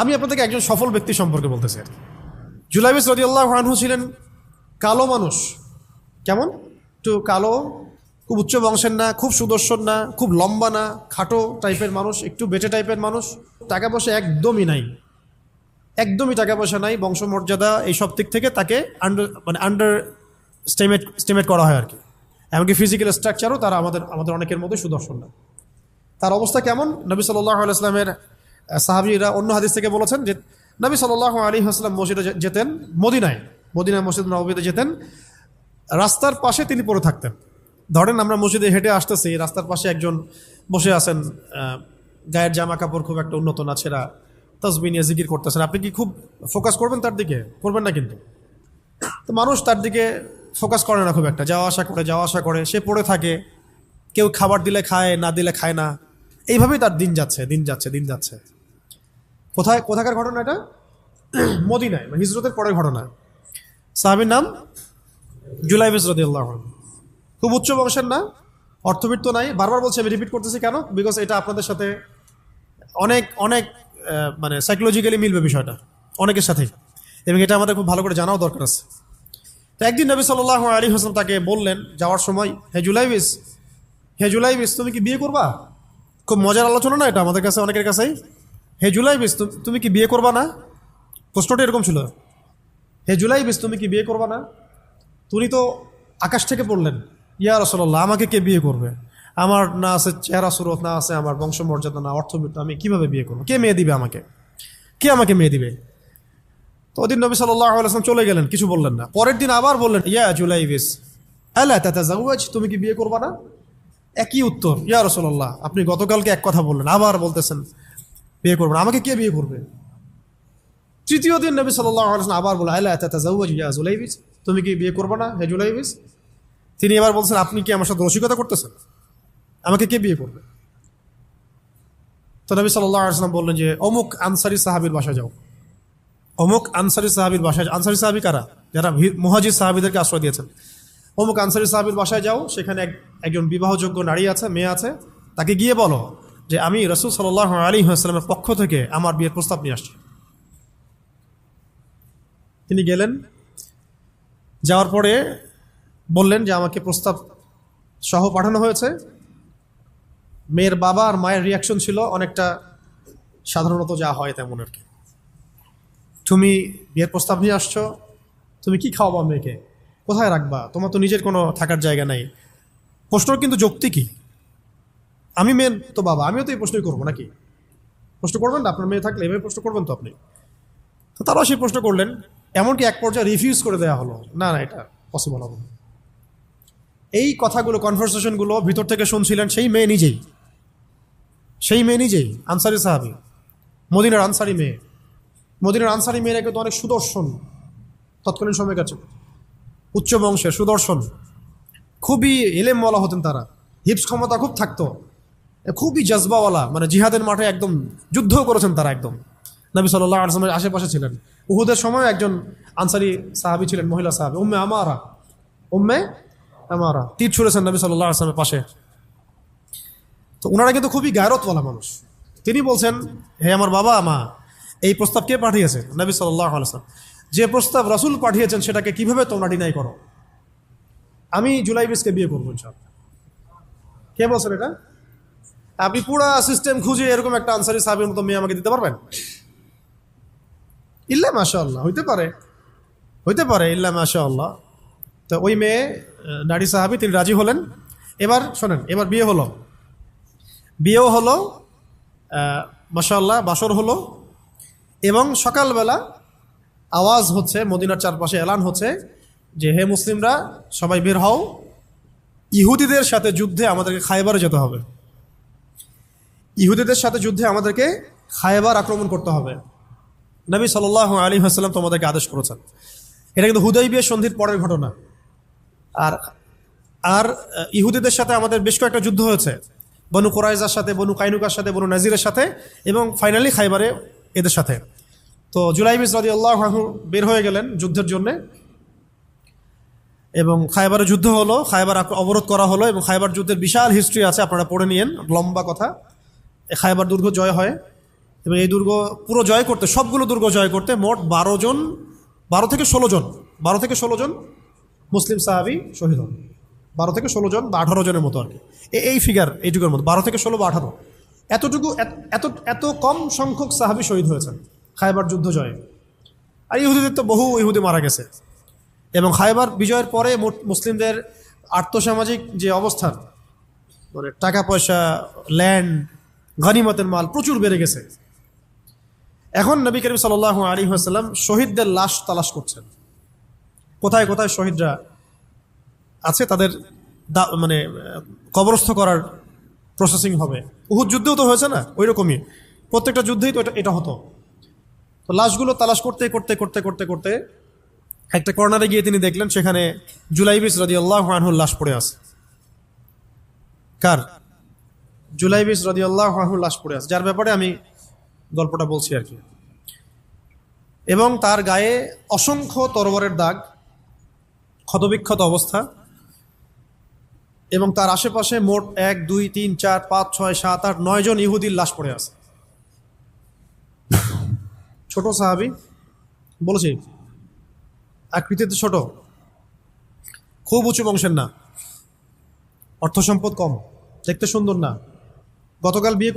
আমি আপনাদেরকে একজন সফল ব্যক্তি সম্পর্কে বলতেছি। জুলাইবিস রাদিয়াল্লাহু আনহু ছিলেন কালো মানুষ। কেমন? একটু কালো, খুব উচ্চ বংশের না, খুব সুদর্শন না, খুব লম্বা না, খাটো টাইপের মানুষ, একটু বেটে টাইপের মানুষ। টাকা পয়সা একদমই নাই, একদমই টাকা পয়সা নাই, বংশমর্যাদা এইসব দিক থেকে তাকে আন্ডার স্টেমেট করা হয় আর কি। এমনকি ফিজিক্যাল স্ট্রাকচারও তারা আমাদের অনেকের মধ্যে সুদর্শন না। তার অবস্থা কেমন? নবী সাল্লাল্লাহু আলাইহি ওয়াসাল্লামের সাহাবীরা অন্য হাদিস থেকে বলেছেন যে নবী সাল্লাল্লাহু আলাইহি ওয়াসাল্লাম মসজিদে যেতেন, মদিনায় মসজিদ নববীতে যেতেন, রাস্তার পাশে তিনি পড়ে থাকতেন। ধরেন আমরা মসজিদে হেঁটে আসতেছি, রাস্তার পাশে একজন বসে আছেন, গায়ের জামা কাপড় খুব একটা উন্নত না, ছেঁড়া, তাসবিহ নিয়ে জিকির করতেছেন। আপনি কি খুব ফোকাস করবেন তার দিকে? করবেন না কিন্তু। তো মানুষ তার দিকে ফোকাস করে না খুব একটা, যাওয়া আসা করে, সে পড়ে থাকে। কেউ খাবার দিলে খায়, না দিলে খায় না। এইভাবেই তার দিন যাচ্ছে। কোথাকার ঘটনা এটা? মদিনায়, হিজরতের পরের ঘটনা। সাহাবীর নাম জুলাইবিস রাদিয়াল্লাহু আনহু। খুব উচ্চ বংশের না, অর্থবিত্ত নাই। বারবার বলছি, আমি রিপিট করতেছি কেন? বিকজ এটা আপনাদের সাথে অনেক অনেক মানে সাইকোলজিক্যালি মিলবে বিষয়টা অনেকের সাথেই, এবং এটা আমাদের খুব ভালো করে জানাও দরকার আছে। তো একদিন নবী সাল্লাল্লাহু আলাইহি ওয়াসাল্লাম তাকে বললেন যাওয়ার সময়, হে জুলাইবিস তুমি কি বিয়ে করবা? খুব মজার আলোচনা না এটা আমাদের কাছে, অনেকের কাছেই। হে জুলাইবিস তুমি কি বিয়ে করবা না? প্রশ্নটা এরকম ছিল, হে জুলাইবিস তুমি কি বিয়ে করবা না? তুমি তো আকাশ থেকে পড়লেন, ইয়া রাসূলুল্লাহ আমাকে কে বিয়ে করবে? আমার না আছে চেহারা সুরত, না আছে আমার বংশমর্যাদা, না অর্থবিত্ত, আমি কিভাবে বিয়ে করবো? কে মেয়ে দিবে আমাকে? কে আমাকে মেয়ে দিবে? তো ওদিন নবী সাল্লাল্লাহু আলাইহি ওয়াসাল্লাম চলে গেলেন, কিছু বললেন না। পরের দিন আবার বললেন, ইয়া জুলাইবিস আলা তাতাযাওয়াজ তুমি কি বিয়ে করবা না? একই উত্তর, ইয়া রাসূলুল্লাহ আপনি গতকালকে এক কথা বললেন, আবার বলতেছেন বিয়ে করবেন, আমাকে কে বিয়ে করবে? তৃতীয় দিন নবী সাল্লাল্লাহু আলাইহি ওয়াসাল্লাম আবার বললেন, আলা তাতাযাওয়াজ ইয়া জুলাইবিস তুমি কি বিয়ে করবা না হে জুলাইবিস? তিনি এবার বলছেন, আপনি কি আমার সাথে রসিকতা করতেছেন? আমাকে কে বিয়ে করবে? তো নবী সাল্লাল্লাহু আলাইহি ওয়াসাল্লাম বললেন যে অমুক আনসারী সাহাবীর বাসায় যাও। অমুক আনসারী সাহাবীর বাসায়, আনসারী সাহাবী কারা? যারা মুহাজির সাহাবীদেরকে আশ্রয় দিয়েছেন। অমুক আনসারী সাহাবীর বাসায় যাও, সেখানে একজন বিবাহযোগ্য নারী আছে, মেয়ে আছে, তাকে গিয়ে বলো যে আমি রাসূল সাল্লাল্লাহু আলাইহি ওয়াসাল্লামের পক্ষ থেকে আমার বিয়ের প্রস্তাব নিয়ে আসছি। তিনি গেলেন, যাওয়ার পরে বললেন যে আমাকে প্রস্তাব সহ পাঠানো হয়েছে। মেয়ের বাবা আর মায়ের রিয়াকশন ছিল অনেকটা সাধারণত যা হয় তেমন আর কি। তুমি বিয়ের প্রস্তাব নিয়ে আসছো, তুমি কি খাওয়াবা মেয়েকে? কোথায় রাখবা? তোমার তো নিজের কোনো থাকার জায়গা নাই। প্রশ্ন কিন্তু যৌক্তিক কি? আমি মেয়ে তো বাবা, আমিও তো এই প্রশ্নই করবো নাকি? প্রশ্ন করবেন না? আপনার মেয়ে থাকলে এভাবে প্রশ্ন করবেন তো আপনি। তো তারাও সেই প্রশ্ন করলেন, এমনকি এক পর্যায়ে রিফিউজ করে দেওয়া হলো, না এটা পসিবল হবে না। এই কথাগুলো, কনভারসেশনগুলো ভিতর থেকে শুনছিলেন সেই মেয়ে নিজেই, আনসারী সাহাবী, মদিনার আনসারী মেয়েরা কিন্তু অনেক সুদর্শন তৎকালীন সময় কাছে, উচ্চ বংশের, সুদর্শন, খুবই এলেমওয়ালা হতেন তারা, হিপস ক্ষমতা খুব থাকতো, খুবই জজবাওয়ালা, মানে জিহাদের মাঠে একদম যুদ্ধও করেছেন তারা, একদম নবী সাল্লাল্লাহু আলাইহি ওয়াসাল্লামের আশেপাশে ছিলেন। উহুদের সময় একজন আনসারী সাহাবী ছিলেন, মহিলা সাহাবী, উম্মে আমারা তীর ছুঁড়েছেন নবী সাল্লাল্লাহু আলাইহি ওয়াসাল্লামের পাশে। তো ওনারা কিন্তু খুবই গায়রতওয়ালা মানুষ। তিনি বলছেন, হে আমার বাবা মা, এই প্রস্তাব কে পাঠিয়েছে? নবী সাল্লাল্লাহু আলাইহি ওয়াসাল্লাম। যে প্রস্তাব রাসূল পাঠিয়েছেন সেটাকে কিভাবে তোমরা ডিনাই করো? আমি জুলাইবিসকে বিয়ে করবো ইনশাআল্লাহ। কে বলছেন এটা? আপনি পুরা সিস্টেম খুঁজে এরকম একটা আনসারী সাহাবীর মতো মেয়ে আমাকে দিতে পারবেন? ইল্লা মাশাআল্লাহ, হইতে পারে ইল্লা মাশাআল্লাহ। তো ওই মেয়ে, নারী সাহাবী, তিনি রাজি হলেন। এবার শোনেন, এবার বিয়েও হলো, মাশাআল্লাহ, বাসর হলো, এবং সকালবেলা আওয়াজ হচ্ছে, মদিনার চারপাশে এলান হচ্ছে যে হে মুসলিমরা সবাই বের হও, ইহুদিদের সাথে যুদ্ধে আমাদেরকে খায়বারে যেতে হবে। আমাদেরকে খায়বার আক্রমণ করতে হবে। নবী সাল্লাল্লাহু আলাইহি ওয়াসাল্লাম তোমাদেরকে আদেশ করেছেন। এটা কিন্তু হুদাইবিয়া সন্ধির পরের ঘটনা। আর ইহুদিদের সাথে আমাদের বেশ কয়েকটা যুদ্ধ হয়েছে, বনু কুরাইজার সাথে, বনু কাইনুকার সাথে, বনু নাজিরের সাথে, এবং ফাইনালি খায়বারে এদের সাথে। তো জুলাইবিস রাদিয়াল্লাহু আনহু বের হয়ে গেলেন যুদ্ধের জন্যে, এবং খায়বারে যুদ্ধ হলো, খায়বার অবরোধ করা হলো, এবং খায়বার যুদ্ধের বিশাল হিস্ট্রি আছে, আপনারা পড়ে নিয়েন, লম্বা কথা। খায়বার দুর্গ জয় হয়, এবং এই দুর্গ পুরো জয় করতে, সবগুলো দুর্গ জয় করতে মোট 12 থেকে 16 জন মুসলিম সাহাবি শহীদ হন। 12 থেকে 16 জন বা 18 জনের মতো আর কি, এই ফিগার, এইটুকুর মতো 12 থেকে 16 বা 18, এতটুকু, এত কম সংখ্যক সাহাবি শহীদ হয়েছেন খায়বার যুদ্ধ জয়ে। আর ইহুদিদের তো বহু ইহুদি মারা গেছে। এবং খায়বার বিজয়ের পরে মুসলিমদের আর্থসামাজিক যে অবস্থান, মানে টাকা পয়সা, ল্যান্ড, গনিমতের মাল প্রচুর বেড়ে গেছে। এখন নবী করিম সাল্লাল্লাহু আলাইহি ওয়াসাল্লাম শহীদদের লাশ তালাশ করছেন, কোথায় কোথায় শহীদরা আছে, তাদের মানে কবরস্থ করার প্রসেসিং হবে। উহুদ যুদ্ধেও তো হয়েছে না, ওই রকমই প্রত্যেকটা যুদ্ধেই তো এটা হতো। তো লাশগুলো তালাশ করতে করতে করতে করতে করতে একটা কর্নারে গিয়ে তিনি দেখলেন সেখানে জুলাইবিস রাদিয়াল্লাহু আনহুর লাশ পড়ে আছে। কার? জুলাইবিস রাদিয়াল্লাহু আনহুর লাশ পড়ে আছে, যার ব্যাপারে আমি গল্পটা বলছি আর কি। এবং তার গায়ে অসংখ্য তরবারের দাগ, ক্ষতবিক্ষত অবস্থা, এবং তার আশেপাশে মোট 1, 2, 3, 4, 5, 6, 7, 8, 9 জন ইহুদির লাশ পড়ে আছে। ছোট সাহাবি, বলেছি আকৃতিতে ছোট, খুব উঁচু বংশের না, অর্থ সম্পদ কম, দেখতে সুন্দর না। গতকাল বিয়ে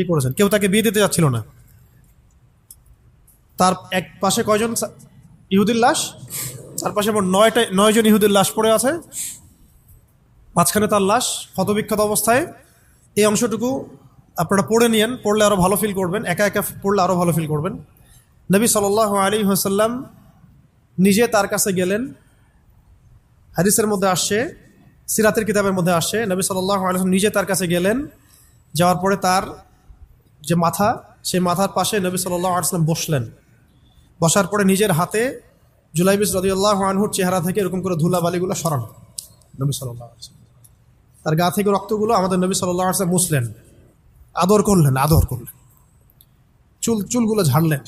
করেছেন, কেউ তাকে বিয়ে দিতে যাচ্ছিল না। তার এক পাশে কয়জন ইহুদির লাশ? তার পাশে মোট 9 জন ইহুদির লাশ পড়ে আছে, মাঝখানে তার লাশ ক্ষতবিক্ষত অবস্থায়। এই অংশটুকু আপনারা পড়ে নিয়েন, পড়লে আরও ভালো ফিল করবেন, একা একা পড়লে আরও ভালো ফিল করবেন। নবী সাল্লাল্লাহু আলাইহি ওয়াসাল্লাম নিজে তার কাছে গেলেন। হাদিসের মধ্যে আসছে, সিরাতের কিতাবের মধ্যে আসছে, নবী সাল্লাল্লাহু আলাইহি ওয়াসাল্লাম নিজে তার কাছে গেলেন। যাওয়ার পরে তার যে মাথা, সেই মাথার পাশে নবী সাল্লাল্লাহু আলাইহি ওয়াসাল্লাম বসলেন। বসার পরে নিজের হাতে জুলাইবিস রাদিয়াল্লাহু আনহুর চেহারা থেকে এরকম করে ধুলাবালিগুলো সরান নবী সাল্লাল্লাহু আলাইহি ওয়াসাল্লাম। তার গা থেকে রক্তগুলো আমাদের নবী সাল্লাল্লাহু আলাইহি ওয়াসাল্লাম মুছলেন, আদর করলেন। চুলগুলো ঝাড়লেন।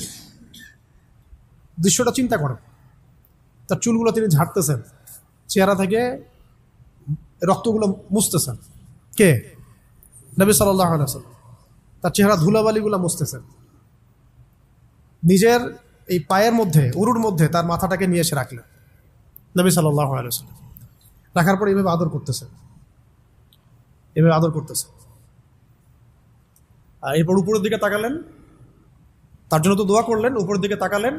দৃশ্যটা চিন্তা করেন, তার চুলগুলো তিনি ঝাড়তেছেন, চেহারা থেকে রক্তগুলো মুছতেছেন। কে? নবী সাল্লাল্লাহু আলাইহি ওয়াসাল্লাম। তার চেহারা ধুলাবালিগুলো মুছতেছেন। নিজের এই পায়ের মধ্যে, উরুর মধ্যে তার মাথাটাকে নিয়ে এসে রাখলেন নবী সাল্লাল্লাহু আলাইহি ওয়াসাল্লাম। রাখার পর এভাবে আদর করতেছেন। আর এরপর উপরের দিকে তাকালেন, তার জন্য তো দোয়া করলেন, উপরের দিকে তাকালেন,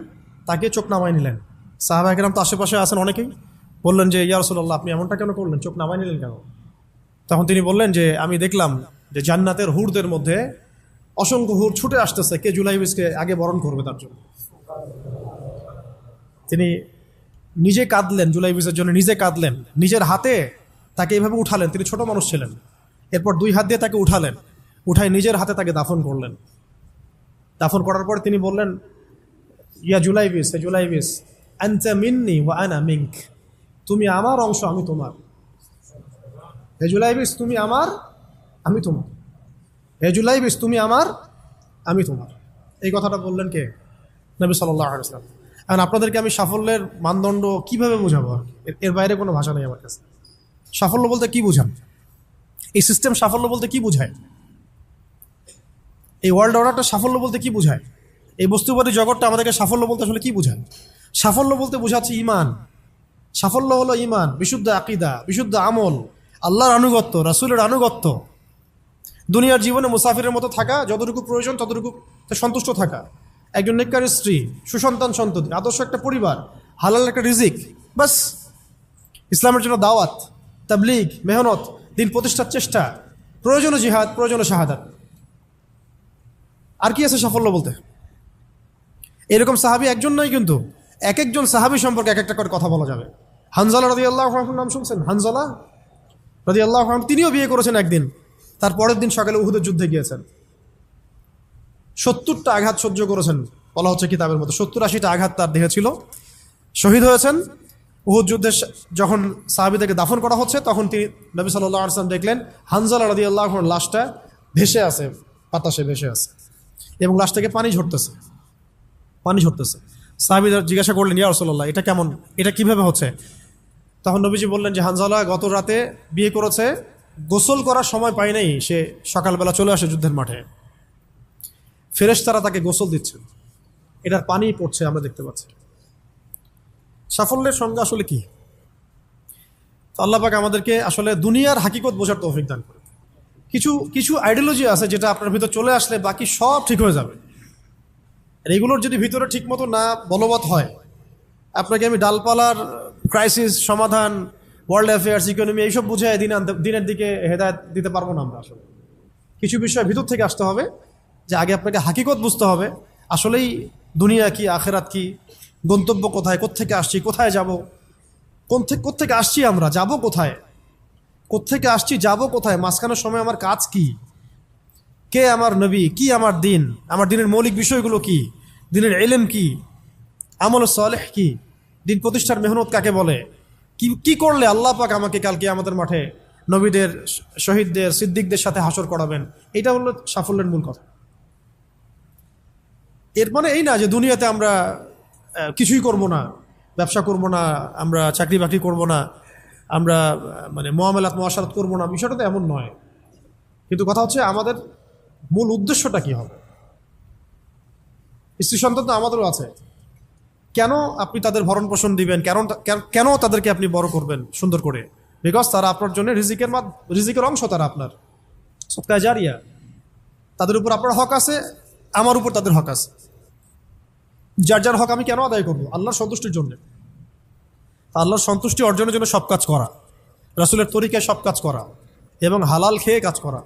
তাকে চোখ নামায় নিলেন। সাহাবায়ে কেরাম তো আশেপাশে আছেন অনেকেই, বললেন যে ইয়া রাসূলুল্লাহ, আপনি এমনটা কেন করলেন, চোখ নামায় নিলেন কেন? তখন তিনি বললেন যে আমি দেখলাম যে জান্নাতের হুরদের মধ্যে অসংখ্য হুর ছুটে আসতেছে, কে জুলাইবিসকে আগে বরণ করবে তার জন্য। তিনি নিজে কাঁদলেন, জুলাইবিসের জন্য নিজে কাঁদলেন, নিজের হাতে তাকে এইভাবে উঠালেন। তিনি ছোট মানুষ ছিলেন। এরপর 2 হাত দিয়ে তাকে উঠাই নিজের হাতে তাকে দাফন করলেন। দাফন করার পর তিনি বললেন, ইয়া জুলাইবিস, হে জুলাইবিস, আনতা মিন্নি ওয়া আনা মিনক, তুমি আমার অংশ, আমি তোমার। হে জুলাইবিস, তুমি আমার, আমি তোমার। হে জুলাইবিস, তুমি আমার, আমি তোমার। এই কথাটা বললেন কে? নবী সাল্লাল্লাহু আলাইহি ওয়াসাল্লাম। এখন আপনাদেরকে আমি সাফল্যের মানদণ্ড কিভাবে বোঝাবো? এর বাইরে কোনো ভাষা নেই আমার কাছে। সাফল্য বলতে কি বোঝান? এই সিস্টেম সাফল্য বলতে কি বোঝায়? এই ওয়ার্ল্ড অর্ডারটা সাফল্য বলতে কি বোঝায়? এই বস্তুবাদী জগৎটা আমাদেরকে সাফল্য বলতে আসলে কি বোঝায়? সাফল্য বলতে বোঝাচ্ছে ইমান। সাফল্য হলো ইমান, বিশুদ্ধ আকীদা, বিশুদ্ধ আমল, আল্লাহর আনুগত্য, রাসূলের আনুগত্য, দুনিয়ার জীবনে মুসাফিরের মতো থাকা, যতটুকু প্রয়োজন ততটুকু সন্তুষ্ট থাকা, একজন নেককার স্ত্রী, সুসন্তান সন্ততি, আদর্শ একটা পরিবার, হালাল একটা রিজিক, বাস। ইসলামের জন্য দাওয়াত, তাবলীগ, মেহনত, দিন প্রতিষ্ঠার চেষ্টা, প্রয়োজনীয় জিহাদ, প্রয়োজনীয় শাহাদাত। আর কি আছে সাফল্য বলতে? এরকম সাহাবী একজন নয়, কিন্তু এক একজন সাহাবী সম্পর্কে এক একটা করে কথা বলা যাবে। হানজালা রাদিয়াল্লাহু আনহুর নাম শুনছেন? হানজালা রাদিয়াল্লাহু আনহু, তিনিও বিয়ে করেছেন একদিন। তার পরের দিন সকালে উহুদের যুদ্ধে গিয়েছেন। 70টা আঘাত সহ্য করেছেন, বলা হচ্ছে কিতাবের মতো 70-80টা আঘাত তার দেহে ছিল। শহীদ হয়েছেন। উহুদ যুদ্ধে যখন সাহাবীদেরকে দাফন করা হচ্ছে, তখন তিনি নবী সাল্লাল্লাহু আলাইহি ওয়াসাল্লাম দেখলেন হানজালা রাদিয়াল্লাহু আনহুর লাশটা ভেসে আছে, বাতাসে ভেসে আছে, এবং লাশ থেকে পানি ঝরতেছে। সাহাবীরা জিজ্ঞাসা করলেন, ইয়া রাসূলুল্লাহ, এটা কেমন, এটা কিভাবে হচ্ছে? তখন নবীজি বললেন যে হানজালা গত রাতে বিয়ে করেছে, গোসল করার সময় পায় নাই, সে সকালবেলা চলে আসে যুদ্ধের মাঠে। ফেরেশতারা তাকে গোসল দিচ্ছেন, এটার পানি পড়ছে, আমরা দেখতে পাচ্ছি। সাফল্যের সংজ্ঞা আসলে কি? তো আল্লাহ পাক আমাদেরকে আসলে দুনিয়ার হাকিকত বোঝার তৌফিক দান করে। কিছু কিছু আইডিওলজি আছে যেটা আপনার ভিতর চলে আসলে বাকি সব ঠিক হয়ে যাবে। আর এগুলোর যদি ভিতরে ঠিকমতো না বলবৎ হয়, আপনাকে আমি ডালপালার ক্রাইসিস সমাধান, ওয়ার্ল্ড অ্যাফেয়ার্স, ইকোনমি এইসব বুঝে দিনের দিকে হেদায়েত দিতে পারবো না আমরা। আসলে কিছু বিষয় ভিতর থেকে আসতে হবে, যে আগে আপনাকে হাকিকত বুঝতে হবে আসলেই দুনিয়া কি, আখেরাত কি, গন্তব্য কোথায়, কোত্থেকে আসছি, কোথায় যাব, কোত্থেকে আসছি, আমরা যাব কোথায়, কোত্থেকে আসছি, যাব কোথায়, মাঝখানের সময় আমার কাজ কি, কে আমার নবী, কি আমার দিন, আমার দিনের মৌলিক বিষয়গুলো কি, দিনের ইলম কি, আমল সালেহ কি, দিন প্রতিষ্ঠার মেহনত কাকে বলে, কি কি করলে আল্লাহ পাক আমাকে কালকে আমাদের মাঠে নবীদের, শহীদদের, সিদ্দিকদের সাথে হাসর করাবেন। এটা হলো সাফল্যের মূল কথা। এর মানে এই না যে দুনিয়াতে আমরা কিছুই করব না, ব্যবসা করব না, আমরা চাকরি বাকরি করব না, আমরা মানে মুআমালাত মুআশারাত করব না, বিষয়টা তো এমন নয়। কিন্তু কথা হচ্ছে আমাদের মূল উদ্দেশ্যটা কি হবে। স্ত্রী সন্তান তো আমাদেরও আছে, কেন আপনি তাদের ভরণ পোষণ দিবেন, কেন তাদেরকে আপনি বড় করবেন সুন্দর করে? বিকজ তারা আপনার জন্য রিজিকের অংশ, তারা আপনার সদকা জারিয়া, তাদের উপর আপনার হক আছে, আমার উপর তাদের হক আছে। যার যার হক আমি কেন আদায় করবো? আল্লাহর সন্তুষ্টির জন্য। আল্লাহর সন্তুষ্টি অর্জনের জন্য সব কাজ করা, রাসূলের তরিকায় সব কাজ করা এবং হালাল খেয়ে কাজ করা,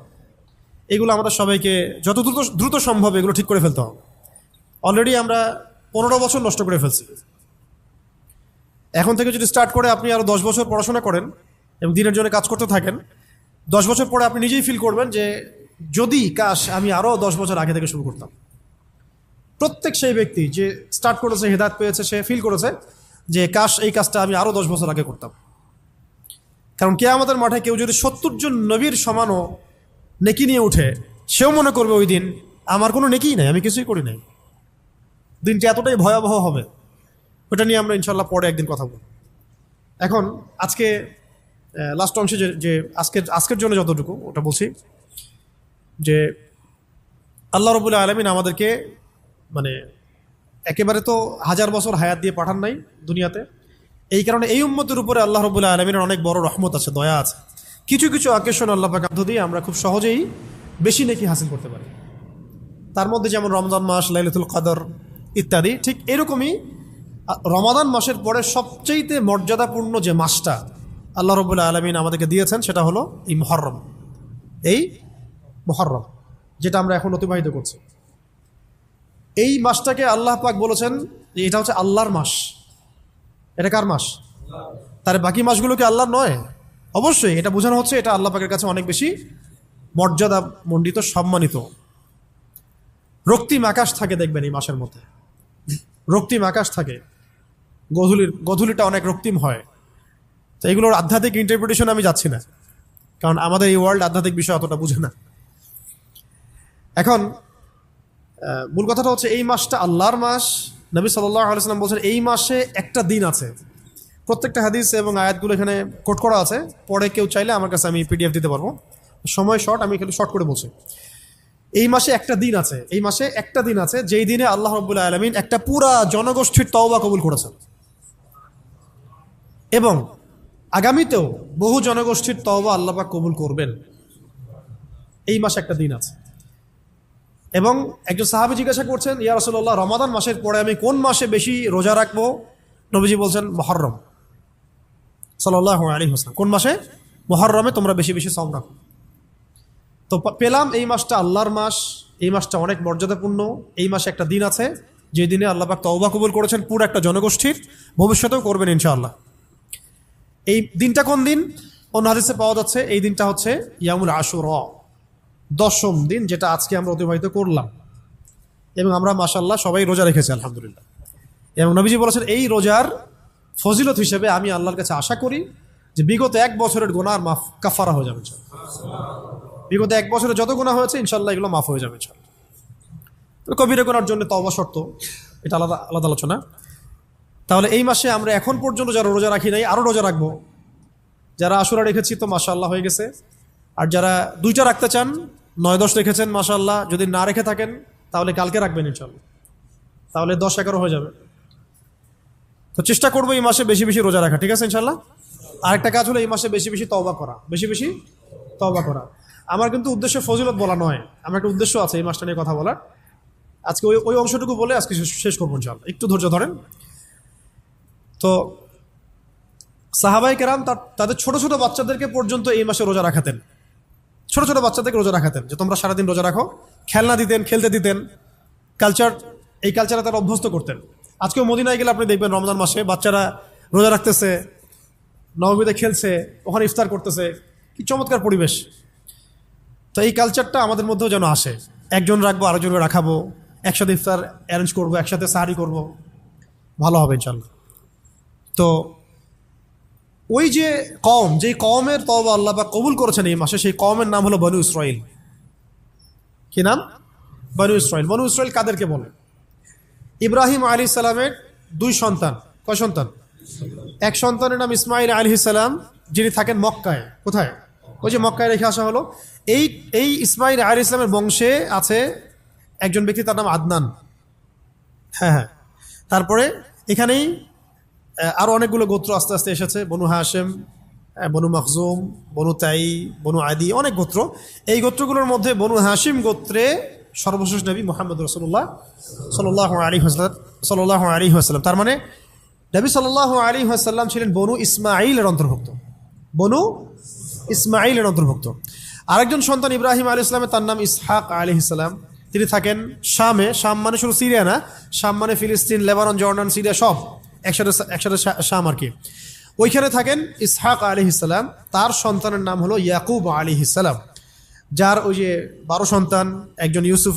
এগুলো আমাদের সবাইকে যত দ্রুত সম্ভব এগুলো ঠিক করে ফেলতে হবে। অলরেডি আমরা 15 বছর নষ্ট করে ফেলছি। এখন থেকে যদি স্টার্ট করে আপনি আরও 10 বছর পড়াশোনা করেন এবং দিনের জন্য কাজ করতে থাকেন, 10 বছর পরে আপনি নিজেই ফিল করবেন যে যদি কাশ আমি আরও 10 বছর আগে থেকে শুরু করতাম। প্রত্যেক সেই ব্যক্তি যে স্টার্ট করেছে, হেদায়েত পেয়েছে, সে ফিল করেছে যে কাশ এই কাজটা আমি আরও 10 বছর আগে করতাম। কারণ কিয়ামতের মাঠে কেউ যদি 70 জন নবীর সমানও নেকি নিয়ে উঠে, সেও মনে করবে ওই দিন আমার কোনো নেকিই নাই, আমি কিছুই করি নাই। দিনটা এতটাই ভয়াবহ হবে, ওটা নিয়ে আমরা ইনশাল্লাহ পরে একদিন কথা বলব। এখন আজকে লাস্ট অংশে যে আজকের জন্য যতটুকু ওটা বলছি, যে আল্লাহ রাব্বুল আলামিন আমাদেরকে মানে একেবারে তো 1000 বছর হায়াত দিয়ে পাঠান নাই দুনিয়াতে। এই কারণে এই উম্মতের উপরে আল্লাহ রাব্বুল আলামিনের অনেক বড় রহমত আছে, দয়া আছে। কিছু কিছু অকেশন আল্লাহ পাক দিয়ে আমরা খুব সহজেই বেশি নেকি হাসিল করতে পারি। তার মধ্যে যেমন রমজান মাস, লাইলাতুল কদর ইত্যাদি। ঠিক এরকমই রমাদান মাসের পরে সবচেয়ে মর্যাদাপূর্ণ যে মাসটা আল্লাহ রাব্বুল আলামিন আমাদেরকে দিয়েছেন সেটা হলো এই মুহররম। এই মুহররম যেটা আমরা এখন অতিবাহিত করছি, এই মাসটাকে আল্লাহ পাক বলেছেন যে এটা হচ্ছে আল্লাহর মাস। এটা কার মাস? তার বাকি মাসগুলো কি আল্লাহর নয়? অবশ্যই। এটা বোঝানো হচ্ছে এটা আল্লাহ পাকের কাছে অনেক বেশি মর্যাদা মণ্ডিত, সম্মানিত। রক্তিম আকাশ থাকে দেখবেন এই মাসের মধ্যে, রক্তিম আকাশ থাকে, গধূলিটা অনেক রক্তিম হয়। তো এগুলোর আধ্যাত্মিক ইন্টারপ্রিটেশন আমি যাচ্ছি না, কারণ আমাদের এই ওয়ার্ল্ড আধ্যাত্মিক বিষয় অতটা বুঝে না। এখন মূল কথাটা হচ্ছে এই মাসটা আল্লাহর মাস। নবী সাল্লাল্লাহু আলাইহি ওয়াসাল্লাম বলছেন এই মাসে একটা দিন আছে। প্রত্যেকটা হাদিস এবং আয়াতগুলো এখানে কোট করা আছে, পরে কেউ চাইলে আমার কাছে আমি পিডিএফ দিতে পারবো। সময় শর্ট, আমি একটু শর্ট করে বলছি। এই মাসে একটা দিন আছে, এই মাসে একটা দিন আছে যেই দিনে আল্লাহ রাব্বুল আলামিন একটা পুরা জনগোষ্ঠীর তওবা কবুল করেছেন, এবং আগামীতেও বহু জনগোষ্ঠীর তওবা আল্লাহ পাক কবুল করবেন। এই মাসে একটা দিন আছে। এবং একজন সাহাবী জিজ্ঞাসা করছেন, ইয়া রাসূলুল্লাহ, রমাদান মাসের পরে আমি কোন মাসে বেশি রোজা রাখবো? নবীজি বলছেন মুহররম সাল্লাল্লাহু আলাইহি ওয়াসাল্লাম। কোন মাসে? মুহররমে তোমরা বেশি বেশি সাওম রাখো। তো পেলাম এই মাসটা আল্লাহর মাস, এই মাসটা অনেক মর্যাদাপূর্ণ। এই মাসে একটা দিন আছে যে দিনে আল্লাহ পাক তওবা কবুল করেছেন পুরো একটা জনগোষ্ঠীর, ভবিষ্যতেও করবেন ইনশাআল্লাহ। এই দিনটা কোন দিন? অন্য হাদিসে পাওয়া যাচ্ছে এই দিনটা হচ্ছে ইয়ামুল আশুরা, 10ম দিন, যেটা আজকে আমরা অতিবাহিত করলাম। এবং আমরা মাশাআল্লাহ সবাই রোজা রেখেছি আলহামদুলিল্লাহ। এবং নবীজি বলেছেন এই রোজার ফজিলত হিসেবে আমি আল্লাহর কাছে আশা করি যে বিগত 1 বছরের গুনাহ মাফ কাফারা হয়ে যাবে। বিগত 1 বছরে যত গুনাহ হয়েছে ইনশাআল্লাহ এগুলো মাফ হয়ে যাবে ইনশাআল্লাহ। তো কবিরা গুনার জন্য তওবা শর্ত, এটা আলাদা আলাদা আলোচনা। তাহলে এই মাসে আমরা এখন পর্যন্ত যারা রোজা রাখি নাই আরও রোজা রাখবো। যারা আশুরা রেখেছি তো মাশাআল্লাহ হয়ে গেছে। আর যারা 2টা রাখতে চান, 9-10 রেখেছেন মাশাআল্লাহ। যদি না রেখে থাকেন তাহলে কালকে রাখবেন ইনশাল্লাহ, তাহলে 10-11 হয়ে যাবে। তো চেষ্টা করবো এই মাসে বেশি বেশি রোজা রাখা, ঠিক আছে ইনশাল্লাহ। আরেকটা কাজ হলো এই মাসে বেশি বেশি তওবা করা, বেশি বেশি তওবা করা। আমার কিন্তু উদ্দেশ্য ফজিলত বলা নয়, আমার একটা উদ্দেশ্য আছে এই মাসটা নিয়ে কথা বলার। আজকে ওই ওই অংশটুকু বলে আজকে শেষ করবো ইনশাল্লাহ, একটু ধৈর্য ধরেন। তো সাহাবায়ে কেরাম তাদের ছোট ছোট বাচ্চাদেরকে পর্যন্ত এই মাসে রোজা রাখাতেন, ছোট ছোট বাচ্চাদেরকে রোজা রাখাতেন, যে তোমরা সারাদিন রোজা রাখো, খেলনা দিতেন, খেলতে দিতেন, এই কালচারে তারা অভ্যস্ত করতেন। আজকেও মদিনায় গেলে আপনি দেখবেন রমজান মাসে বাচ্চারা রোজা রাখতেছে, নবমীতে খেলছে, ওখানে ইফতার করতেছে, কি চমৎকার পরিবেশ। তো এই কালচারটা আমাদের মধ্যেও যেন আসে, একজন রাখবো আরেকজনকে রাখাবো, একসাথে ইফতার অ্যারেঞ্জ করবো, একসাথে সাহারি করব, ভালো হবে ইনশাল্লাহ। তো ওই যে কওম, যেই কওমের তওবা আল্লাহ পাক কবুল করেছেন এই মাসে, সেই কওমের নাম হলো বনু ইসরাইল। কি নাম? বনু ইসরাইল। বনু ইসরাইল কাদেরকে বলে? ইব্রাহিম আলাইহিস সালামের 2 সন্তান। কয় সন্তান? এক সন্তানের নাম ইসমাইল আলাইহিস সালাম, যিনি থাকেন মক্কায়। কোথায়? ওই যে মক্কায় রেখে আসা হলো। এই ইসমাইল আলাইহিস সালামের বংশে আছে একজন ব্যক্তি, তার নাম আদনান। হ্যাঁ, তারপরে এখানেই আরো অনেকগুলো গোত্র আস্তে আস্তে এসেছে, বনু হাশেম, বনু মখজুম, বনু তাই, বনু আদি, অনেক গোত্র। এই গোত্রগুলোর মধ্যে বনু হাশিম গোত্রে সর্বশেষ নবী মুহাম্মদ রাসূলুল্লাহ সাল্লাল্লাহু আলাইহি ওয়াসাল্লাম। তার মানে নবী সাল্লাল্লাহু আলাইহি ওয়াসাল্লাম ছিলেন বনু ইসমাঈলের অন্তর্ভুক্ত, বনু ইসমাঈলের অন্তর্ভুক্ত। আরেকজন সন্তান ইব্রাহিম আলাইহিস সালামের, তার নাম ইসহাক আলাইহিস সালাম। তিনি থাকেন শামে। শাম মানে শুধু সিরিয়া না, শাম মানে ফিলিস্তিন, লেবানন, জর্ডান, সিরিয়া সব একসাথে শাম আর কি। ওইখানে থাকেন ইসহাক আলাইহিস সালাম। তার সন্তানের নাম হলো ইয়াকুব আলাইহিস সালাম, যার ওই যে 12 সন্তান, একজন ইউসুফ